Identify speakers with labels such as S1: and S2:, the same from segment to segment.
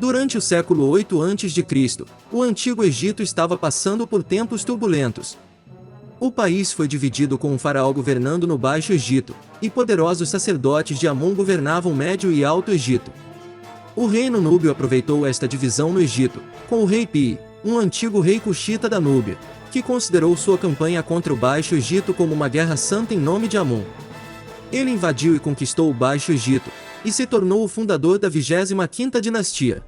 S1: Durante o século 8 a.C., o Antigo Egito estava passando por tempos turbulentos. O país foi dividido com um faraó governando no Baixo Egito, e poderosos sacerdotes de Amon governavam Médio e Alto Egito. O reino núbio aproveitou esta divisão no Egito, com o rei Pi, um antigo rei cuxita da Núbia, que considerou sua campanha contra o Baixo Egito como uma guerra santa em nome de Amon. Ele invadiu e conquistou o Baixo Egito, e se tornou o fundador da 25ª dinastia.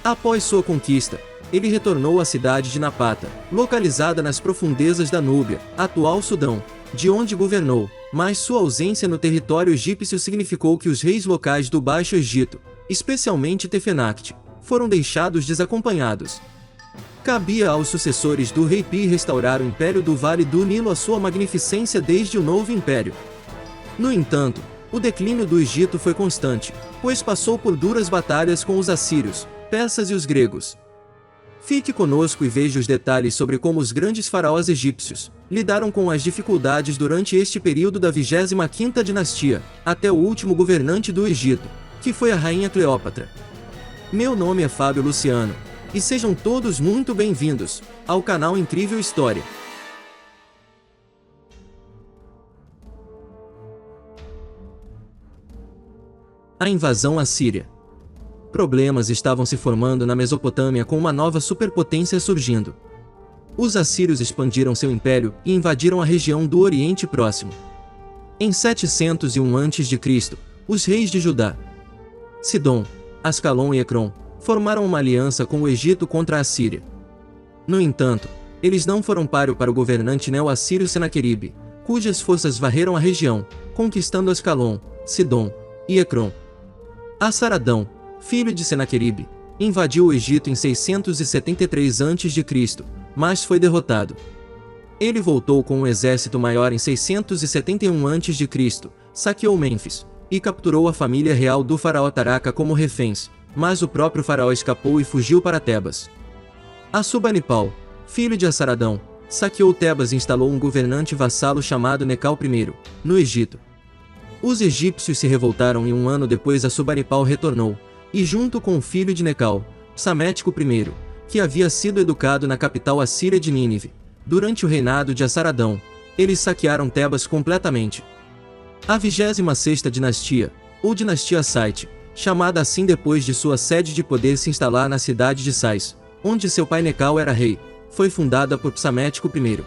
S1: Após sua conquista, ele retornou à cidade de Napata, localizada nas profundezas da Núbia, atual Sudão, de onde governou, mas sua ausência no território egípcio significou que os reis locais do Baixo Egito, especialmente Tefenacte, foram deixados desacompanhados. Cabia aos sucessores do rei Pi restaurar o Império do Vale do Nilo à sua magnificência desde o Novo Império. No entanto, o declínio do Egito foi constante, pois passou por duras batalhas com os assírios, persas e os gregos. Fique conosco e veja os detalhes sobre como os grandes faraós egípcios lidaram com as dificuldades durante este período da 25ª dinastia, até o último governante do Egito, que foi a rainha Cleópatra. Meu nome é Fábio Luciano, e sejam todos muito bem-vindos ao canal Incrível História. A invasão assíria. Problemas estavam se formando na Mesopotâmia com uma nova superpotência surgindo. Os assírios expandiram seu império e invadiram a região do Oriente Próximo. Em 701 a.C., os reis de Judá, Sidom, Ascalon e Ecrom, formaram uma aliança com o Egito contra a Assíria. No entanto, eles não foram páreo para o governante neo-assírio Senaqueribe, cujas forças varreram a região, conquistando Ascalon, Sidom e Ecrom. Assaradão, filho de Senaqueribe, invadiu o Egito em 673 a.C., mas foi derrotado. Ele voltou com um exército maior em 671 a.C., saqueou Mênfis e capturou a família real do faraó Taraca como reféns, mas o próprio faraó escapou e fugiu para Tebas. Assurbanipal, filho de Assaradão, saqueou Tebas e instalou um governante vassalo chamado Necal I, no Egito. Os egípcios se revoltaram e um ano depois Assurbanipal retornou, e junto com o filho de Necal, Psamético I, que havia sido educado na capital assíria de Nínive, durante o reinado de Assaradão, eles saquearam Tebas completamente. A 26ª dinastia, ou dinastia Assite, chamada assim depois de sua sede de poder se instalar na cidade de Sais, onde seu pai Necal era rei, foi fundada por Psamético I.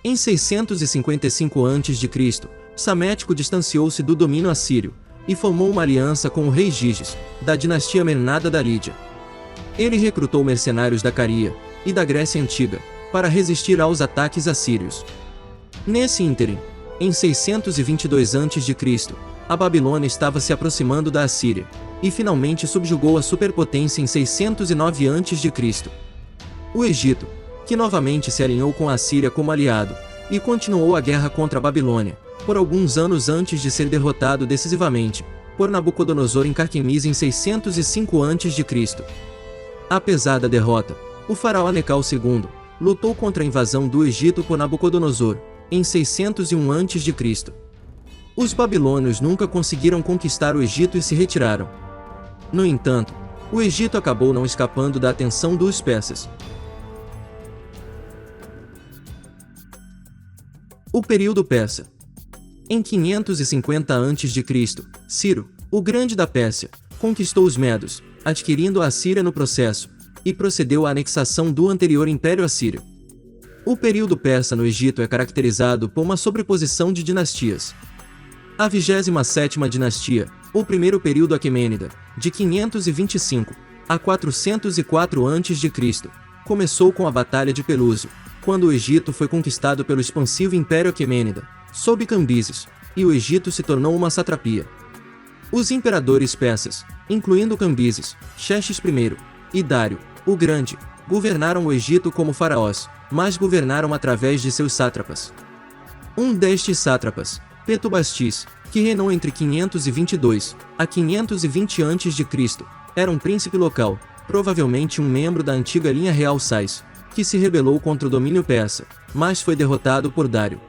S1: Em 655 a.C., Psamético distanciou-se do domínio assírio, e formou uma aliança com o rei Giges, da dinastia Mernada da Lídia. Ele recrutou mercenários da Caria e da Grécia Antiga, para resistir aos ataques assírios. Nesse ínterim, em 622 a.C., a Babilônia estava se aproximando da Assíria, e finalmente subjugou a superpotência em 609 a.C. O Egito, que novamente se alinhou com a Assíria como aliado, e continuou a guerra contra a Babilônia, por alguns anos antes de ser derrotado decisivamente, por Nabucodonosor em Carquemis em 605 a.C. Apesar da derrota, o faraó Necal II lutou contra a invasão do Egito por Nabucodonosor, em 601 a.C. Os babilônios nunca conseguiram conquistar o Egito e se retiraram. No entanto, o Egito acabou não escapando da atenção dos persas. O período persa. Em 550 a.C., Ciro, o Grande da Pérsia, conquistou os Medos, adquirindo a Assíria no processo, e procedeu à anexação do anterior Império Assírio. O período persa no Egito é caracterizado por uma sobreposição de dinastias. A 27ª dinastia, ou primeiro período aquemênida, de 525 a 404 a.C., começou com a Batalha de Pelúsio, quando o Egito foi conquistado pelo expansivo Império Aquemênida, sob Cambises, e o Egito se tornou uma satrapia. Os imperadores persas, incluindo Cambises, Xerxes I e Dário, o Grande, governaram o Egito como faraós, mas governaram através de seus sátrapas. Um destes sátrapas, Petubastis, que reinou entre 522 a 520 a.C., era um príncipe local, provavelmente um membro da antiga linha real Sais, que se rebelou contra o domínio persa, mas foi derrotado por Dário.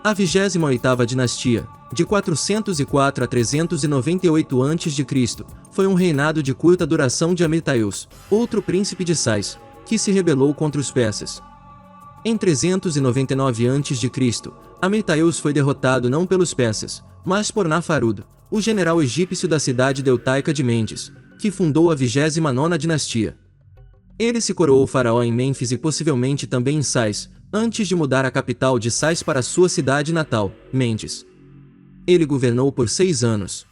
S1: A 28ª dinastia, de 404 a 398 a.C., foi um reinado de curta duração de Amyrtaeus, outro príncipe de Sais, que se rebelou contra os persas. Em 399 a.C., Amyrtaeus foi derrotado não pelos persas, mas por Nafarud, o general egípcio da cidade deltaica de Mendes, que fundou a 29ª dinastia. Ele se coroou faraó em Mênfis e possivelmente também em Sais, antes de mudar a capital de Sais para sua cidade natal, Mendes. Ele governou por 6 anos.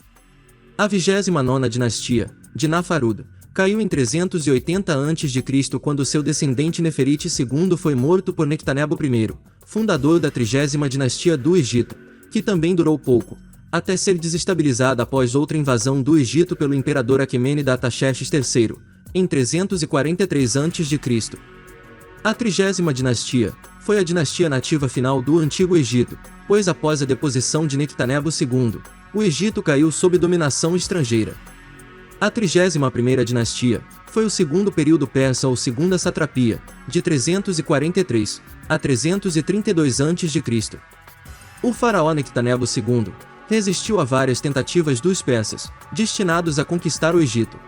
S1: A 29ª dinastia, de Nafarud, caiu em 380 a.C. quando seu descendente Neferite II foi morto por Nectanebo I, fundador da 30ª dinastia do Egito, que também durou pouco, até ser desestabilizada após outra invasão do Egito pelo imperador Aquemênida Artaxerxes III, em 343 a.C. A 30ª dinastia foi a dinastia nativa final do Antigo Egito, pois após a deposição de Nectanebo II, o Egito caiu sob dominação estrangeira. A 31ª dinastia foi o segundo período persa ou segunda satrapia, de 343 a 332 a.C. O faraó Nectanebo II resistiu a várias tentativas dos persas, destinados a conquistar o Egito.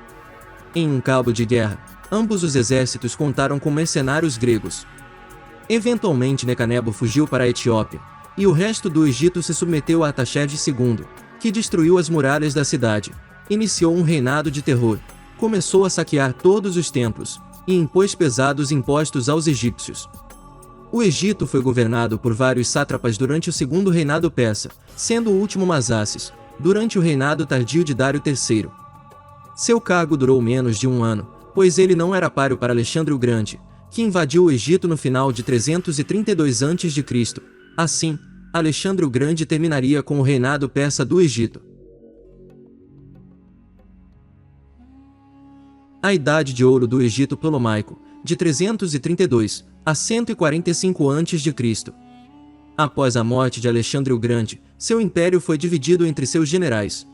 S1: Em um cabo de guerra, ambos os exércitos contaram com mercenários gregos. Eventualmente Nectanebo fugiu para a Etiópia, e o resto do Egito se submeteu a Artaxerxes II, que destruiu as muralhas da cidade, iniciou um reinado de terror, começou a saquear todos os templos, e impôs pesados impostos aos egípcios. O Egito foi governado por vários sátrapas durante o segundo reinado persa, sendo o último Mazaces, durante o reinado tardio de Dário III. Seu cargo durou menos de um ano, pois ele não era páreo para Alexandre o Grande, que invadiu o Egito no final de 332 a.C. Assim, Alexandre o Grande terminaria com o reinado persa do Egito. A Idade de Ouro do Egito Ptolomaico, de 332 a 145 a.C. Após a morte de Alexandre o Grande, seu império foi dividido entre seus generais.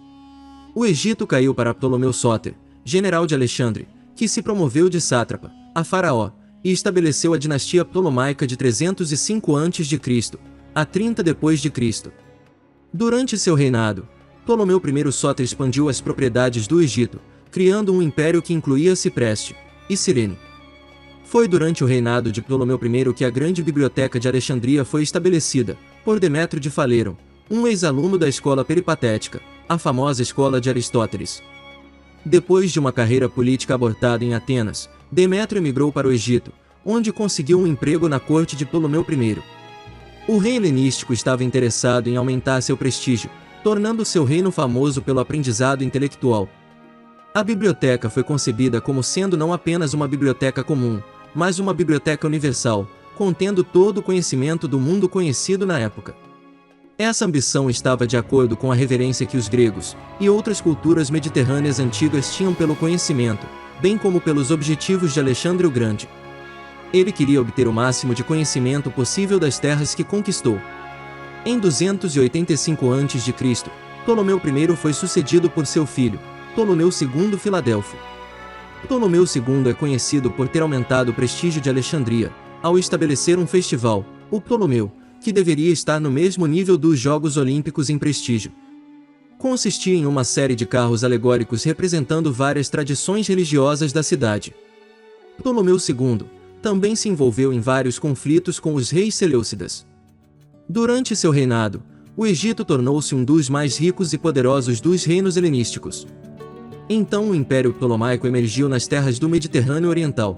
S1: O Egito caiu para Ptolomeu Sóter, general de Alexandre, que se promoveu de sátrapa a faraó, e estabeleceu a dinastia ptolomaica de 305 a.C. a 30 d.C. Durante seu reinado, Ptolomeu I Sóter expandiu as propriedades do Egito, criando um império que incluía Cipreste e Cirene. Foi durante o reinado de Ptolomeu I que a grande biblioteca de Alexandria foi estabelecida, por Demétrio de Faleron, um ex-aluno da escola peripatética, a famosa escola de Aristóteles. Depois de uma carreira política abortada em Atenas, Demétrio emigrou para o Egito, onde conseguiu um emprego na corte de Ptolomeu I. O rei helenístico estava interessado em aumentar seu prestígio, tornando seu reino famoso pelo aprendizado intelectual. A biblioteca foi concebida como sendo não apenas uma biblioteca comum, mas uma biblioteca universal, contendo todo o conhecimento do mundo conhecido na época. Essa ambição estava de acordo com a reverência que os gregos e outras culturas mediterrâneas antigas tinham pelo conhecimento, bem como pelos objetivos de Alexandre o Grande. Ele queria obter o máximo de conhecimento possível das terras que conquistou. Em 285 a.C., Ptolomeu I foi sucedido por seu filho, Ptolomeu II Filadelfo. Ptolomeu II é conhecido por ter aumentado o prestígio de Alexandria, ao estabelecer um festival, o Ptolomeu, que deveria estar no mesmo nível dos Jogos Olímpicos em prestígio. Consistia em uma série de carros alegóricos representando várias tradições religiosas da cidade. Ptolomeu II também se envolveu em vários conflitos com os reis seleucidas. Durante seu reinado, o Egito tornou-se um dos mais ricos e poderosos dos reinos helenísticos. Então o Império Ptolomaico emergiu nas terras do Mediterrâneo Oriental.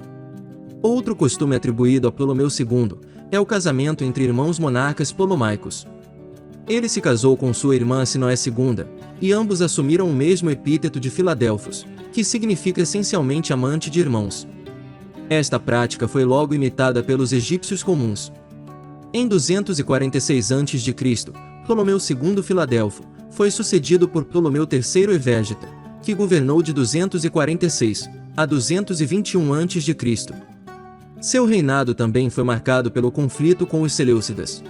S1: Outro costume atribuído a Ptolomeu II é o casamento entre irmãos monarcas ptolomaicos. Ele se casou com sua irmã Sinoé II, e ambos assumiram o mesmo epíteto de Filadelfos, que significa essencialmente amante de irmãos. Esta prática foi logo imitada pelos egípcios comuns. Em 246 a.C., Ptolomeu II Filadelfo foi sucedido por Ptolomeu III Evérgeta, que governou de 246 a 221 a.C. Seu reinado também foi marcado pelo conflito com os seleucidas.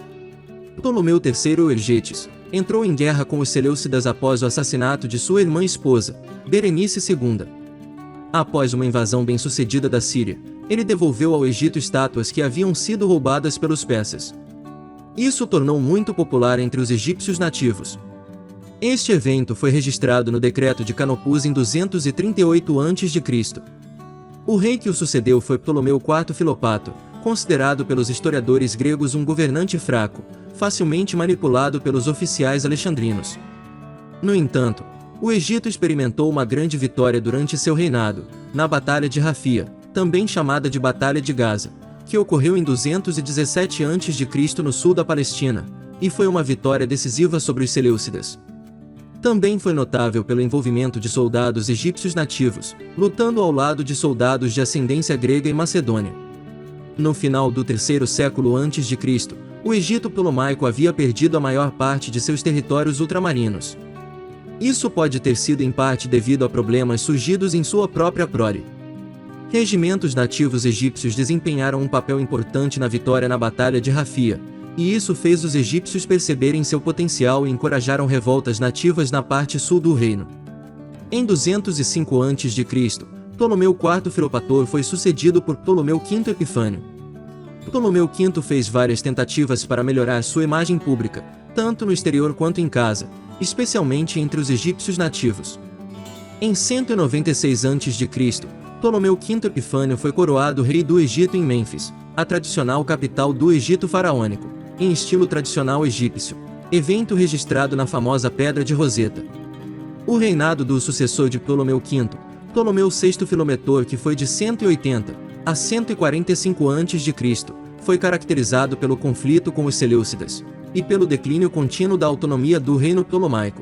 S1: Ptolomeu III Ergetes entrou em guerra com os seleucidas após o assassinato de sua irmã esposa, Berenice II. Após uma invasão bem-sucedida da Síria, ele devolveu ao Egito estátuas que haviam sido roubadas pelos persas. Isso o tornou muito popular entre os egípcios nativos. Este evento foi registrado no decreto de Canopus em 238 a.C. O rei que o sucedeu foi Ptolomeu IV Filopato, considerado pelos historiadores gregos um governante fraco, facilmente manipulado pelos oficiais alexandrinos. No entanto, o Egito experimentou uma grande vitória durante seu reinado, na Batalha de Rafia, também chamada de Batalha de Gaza, que ocorreu em 217 a.C. no sul da Palestina, e foi uma vitória decisiva sobre os Seleucidas. Também foi notável pelo envolvimento de soldados egípcios nativos, lutando ao lado de soldados de ascendência grega e macedônia. No final do terceiro século a.C., o Egito Ptolomaico havia perdido a maior parte de seus territórios ultramarinos. Isso pode ter sido em parte devido a problemas surgidos em sua própria prole. Regimentos nativos egípcios desempenharam um papel importante na vitória na Batalha de Rafia, e isso fez os egípcios perceberem seu potencial e encorajaram revoltas nativas na parte sul do reino. Em 205 a.C., Ptolomeu IV Filopator foi sucedido por Ptolomeu V Epifânio. Ptolomeu V fez várias tentativas para melhorar sua imagem pública, tanto no exterior quanto em casa, especialmente entre os egípcios nativos. Em 196 a.C., Ptolomeu V Epifânio foi coroado rei do Egito em Mênfis, a tradicional capital do Egito faraônico, em estilo tradicional egípcio, evento registrado na famosa Pedra de Roseta. O reinado do sucessor de Ptolomeu V, Ptolomeu VI Filometor, que foi de 180 a 145 a.C., foi caracterizado pelo conflito com os Seleucidas, e pelo declínio contínuo da autonomia do reino ptolomaico.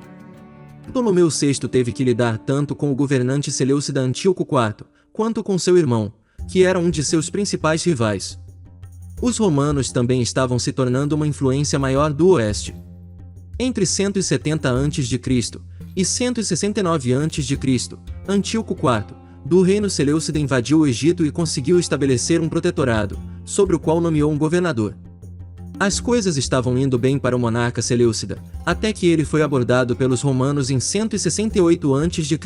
S1: Ptolomeu VI teve que lidar tanto com o governante seleucida Antíoco IV, quanto com seu irmão, que era um de seus principais rivais. Os romanos também estavam se tornando uma influência maior do oeste. Entre 170 a.C. e 169 a.C., Antíoco IV, do reino seleucida, invadiu o Egito e conseguiu estabelecer um protetorado, sobre o qual nomeou um governador. As coisas estavam indo bem para o monarca seleucida, até que ele foi abordado pelos romanos em 168 a.C.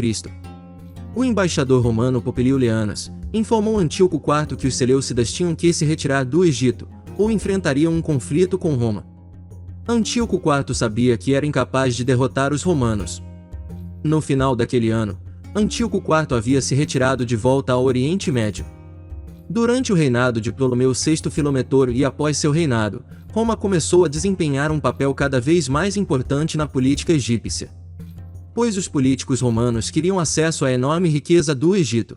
S1: O embaixador romano Popilio Lianas informou Antíoco IV que os seleucidas tinham que se retirar do Egito, ou enfrentariam um conflito com Roma. Antíoco IV sabia que era incapaz de derrotar os romanos. No final daquele ano, Antíoco IV havia se retirado de volta ao Oriente Médio. Durante o reinado de Ptolomeu VI Filometor e após seu reinado, Roma começou a desempenhar um papel cada vez mais importante na política egípcia, pois os políticos romanos queriam acesso à enorme riqueza do Egito.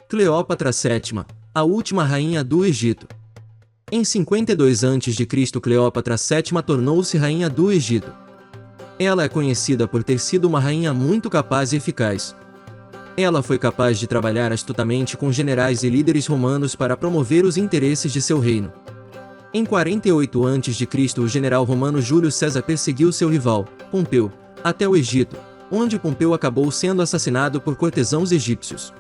S1: Cleópatra VII, a última rainha do Egito. Em 52 a.C., Cleópatra VII tornou-se rainha do Egito. Ela é conhecida por ter sido uma rainha muito capaz e eficaz. Ela foi capaz de trabalhar astutamente com generais e líderes romanos para promover os interesses de seu reino. Em 48 a.C., o general romano Júlio César perseguiu seu rival, Pompeu, até o Egito, onde Pompeu acabou sendo assassinado por cortesãos egípcios.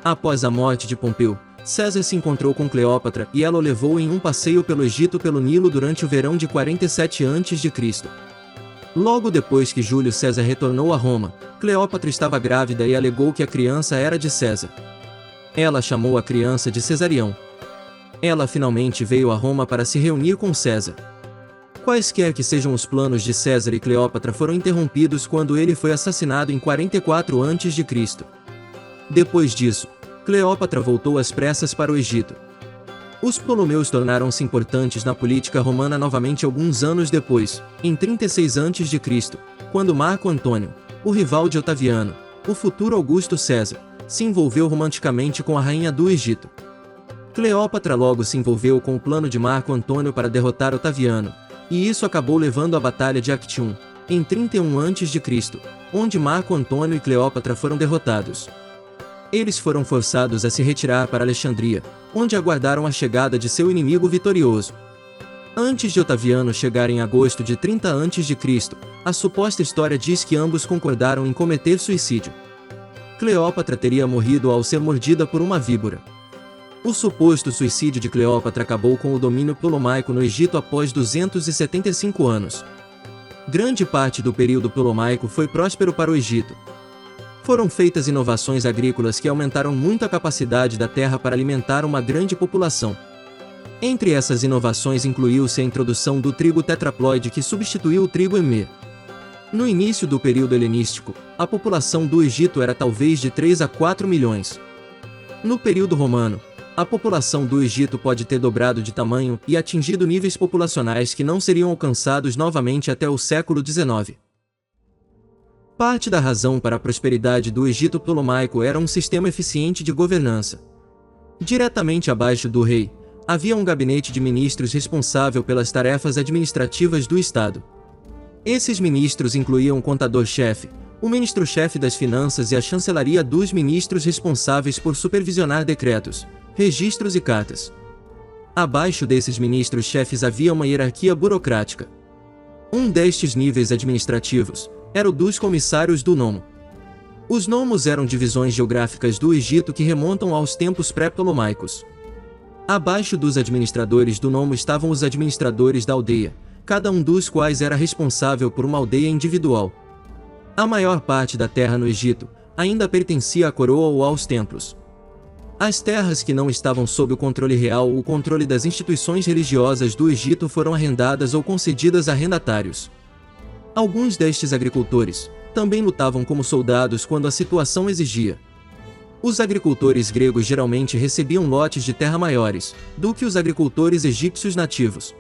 S1: Após a morte de Pompeu, César se encontrou com Cleópatra e ela o levou em um passeio pelo Egito pelo Nilo durante o verão de 47 a.C. Logo depois que Júlio César retornou a Roma, Cleópatra estava grávida e alegou que a criança era de César. Ela chamou a criança de Cesarião. Ela finalmente veio a Roma para se reunir com César. Quaisquer que sejam os planos de César e Cleópatra foram interrompidos quando ele foi assassinado em 44 a.C. Depois disso, Cleópatra voltou às pressas para o Egito. Os Ptolomeus tornaram-se importantes na política romana novamente alguns anos depois, em 36 a.C., quando Marco Antônio, o rival de Otaviano, o futuro Augusto César, se envolveu romanticamente com a rainha do Egito. Cleópatra logo se envolveu com o plano de Marco Antônio para derrotar Otaviano, e isso acabou levando à Batalha de Actium, em 31 a.C., onde Marco Antônio e Cleópatra foram derrotados. Eles foram forçados a se retirar para Alexandria, onde aguardaram a chegada de seu inimigo vitorioso. Antes de Otaviano chegar em agosto de 30 a.C., a suposta história diz que ambos concordaram em cometer suicídio. Cleópatra teria morrido ao ser mordida por uma víbora. O suposto suicídio de Cleópatra acabou com o domínio ptolomaico no Egito após 275 anos. Grande parte do período ptolomaico foi próspero para o Egito. Foram feitas inovações agrícolas que aumentaram muito a capacidade da terra para alimentar uma grande população. Entre essas inovações incluiu-se a introdução do trigo tetraploide que substituiu o trigo emê. No início do período helenístico, a população do Egito era talvez de 3 a 4 milhões. No período romano, a população do Egito pode ter dobrado de tamanho e atingido níveis populacionais que não seriam alcançados novamente até o século XIX. Parte da razão para a prosperidade do Egito ptolomaico era um sistema eficiente de governança. Diretamente abaixo do rei, havia um gabinete de ministros responsável pelas tarefas administrativas do Estado. Esses ministros incluíam o contador-chefe, o ministro-chefe das finanças e a chancelaria dos ministros responsáveis por supervisionar decretos, registros e cartas. Abaixo desses ministros-chefes havia uma hierarquia burocrática. Um destes níveis administrativos era o dos comissários do nomo. Os nomos eram divisões geográficas do Egito que remontam aos tempos pré-ptolomaicos. Abaixo dos administradores do nomo estavam os administradores da aldeia, cada um dos quais era responsável por uma aldeia individual. A maior parte da terra no Egito ainda pertencia à coroa ou aos templos. As terras que não estavam sob o controle real ou o controle das instituições religiosas do Egito foram arrendadas ou concedidas a arrendatários. Alguns destes agricultores também lutavam como soldados quando a situação exigia. Os agricultores gregos geralmente recebiam lotes de terra maiores do que os agricultores egípcios nativos.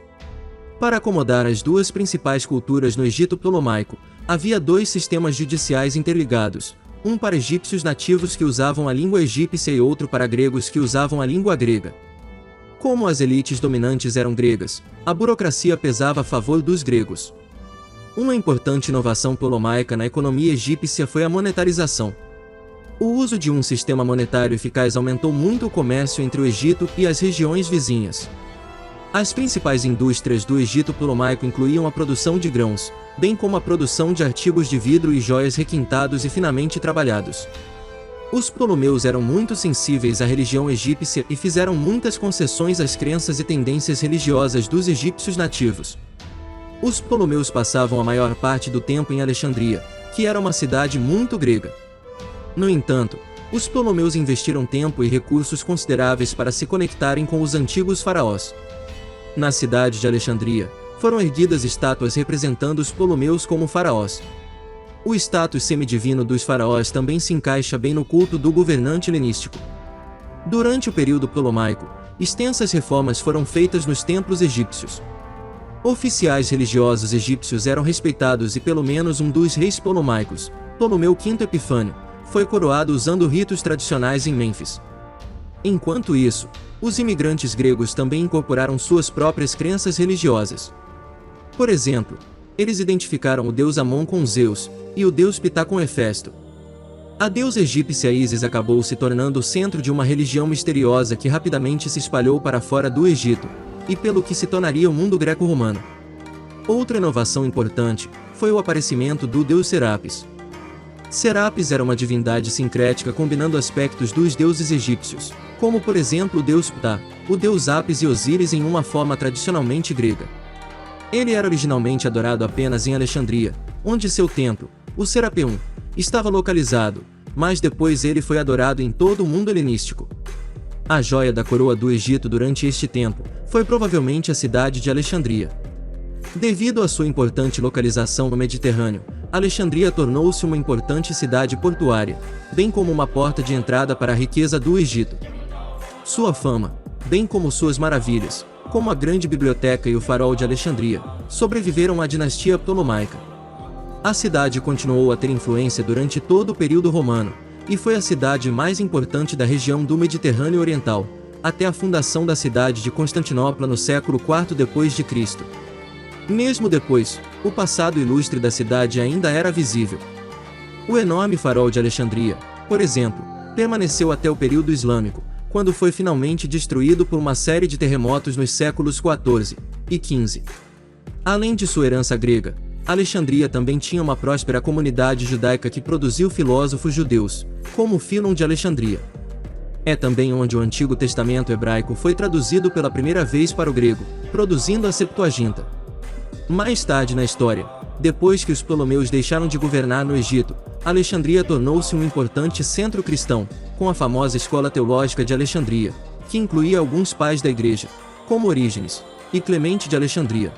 S1: Para acomodar as duas principais culturas no Egito ptolomaico, havia dois sistemas judiciais interligados, um para egípcios nativos que usavam a língua egípcia e outro para gregos que usavam a língua grega. Como as elites dominantes eram gregas, a burocracia pesava a favor dos gregos. Uma importante inovação ptolomaica na economia egípcia foi a monetarização. O uso de um sistema monetário eficaz aumentou muito o comércio entre o Egito e as regiões vizinhas. As principais indústrias do Egito ptolomaico incluíam a produção de grãos, bem como a produção de artigos de vidro e joias requintados e finamente trabalhados. Os ptolomeus eram muito sensíveis à religião egípcia e fizeram muitas concessões às crenças e tendências religiosas dos egípcios nativos. Os ptolomeus passavam a maior parte do tempo em Alexandria, que era uma cidade muito grega. No entanto, os ptolomeus investiram tempo e recursos consideráveis para se conectarem com os antigos faraós. Na cidade de Alexandria, foram erguidas estátuas representando os ptolomeus como faraós. O status semidivino dos faraós também se encaixa bem no culto do governante helenístico. Durante o período ptolomaico, extensas reformas foram feitas nos templos egípcios. Oficiais religiosos egípcios eram respeitados e pelo menos um dos reis ptolomaicos, Ptolomeu V Epifânio, foi coroado usando ritos tradicionais em Mênfis. Enquanto isso, os imigrantes gregos também incorporaram suas próprias crenças religiosas. Por exemplo, eles identificaram o deus Amon com Zeus, e o deus Ptah com Hefesto. A deusa egípcia Ísis acabou se tornando o centro de uma religião misteriosa que rapidamente se espalhou para fora do Egito, e pelo que se tornaria o mundo greco-romano. Outra inovação importante foi o aparecimento do deus Serapis. Serapis era uma divindade sincrética combinando aspectos dos deuses egípcios, como por exemplo o deus Ptah, o deus Apis e Osíris em uma forma tradicionalmente grega. Ele era originalmente adorado apenas em Alexandria, onde seu templo, o Serapeum, estava localizado, mas depois ele foi adorado em todo o mundo helenístico. A joia da coroa do Egito durante este tempo foi provavelmente a cidade de Alexandria. Devido à sua importante localização no Mediterrâneo, Alexandria tornou-se uma importante cidade portuária, bem como uma porta de entrada para a riqueza do Egito. Sua fama, bem como suas maravilhas, como a grande biblioteca e o farol de Alexandria, sobreviveram à dinastia ptolomaica. A cidade continuou a ter influência durante todo o período romano, e foi a cidade mais importante da região do Mediterrâneo Oriental, até a fundação da cidade de Constantinopla no século IV d.C. Mesmo depois, o passado ilustre da cidade ainda era visível. O enorme farol de Alexandria, por exemplo, permaneceu até o período islâmico, quando foi finalmente destruído por uma série de terremotos nos séculos XIV e XV. Além de sua herança grega, Alexandria também tinha uma próspera comunidade judaica que produziu filósofos judeus, como Fílon de Alexandria. É também onde o Antigo Testamento hebraico foi traduzido pela primeira vez para o grego, produzindo a Septuaginta. Mais tarde na história, depois que os ptolomeus deixaram de governar no Egito, Alexandria tornou-se um importante centro cristão, com a famosa Escola Teológica de Alexandria, que incluía alguns pais da Igreja, como Orígenes e Clemente de Alexandria.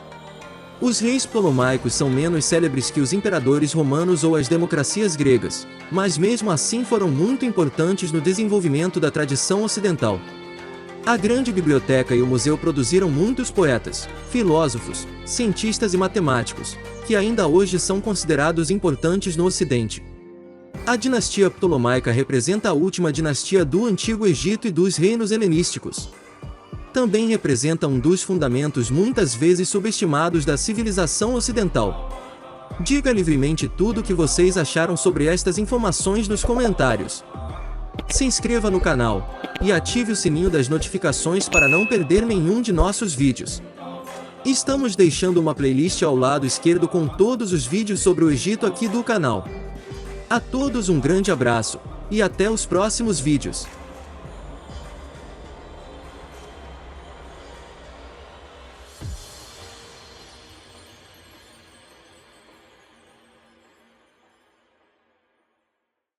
S1: Os reis ptolomaicos são menos célebres que os imperadores romanos ou as democracias gregas, mas mesmo assim foram muito importantes no desenvolvimento da tradição ocidental. A grande biblioteca e o museu produziram muitos poetas, filósofos, cientistas e matemáticos, que ainda hoje são considerados importantes no Ocidente. A dinastia ptolomaica representa a última dinastia do Antigo Egito e dos reinos helenísticos. Também representa um dos fundamentos muitas vezes subestimados da civilização ocidental. Diga livremente tudo o que vocês acharam sobre estas informações nos comentários. Se inscreva no canal e ative o sininho das notificações para não perder nenhum de nossos vídeos. Estamos deixando uma playlist ao lado esquerdo com todos os vídeos sobre o Egito aqui do canal. A todos um grande abraço e até os próximos vídeos.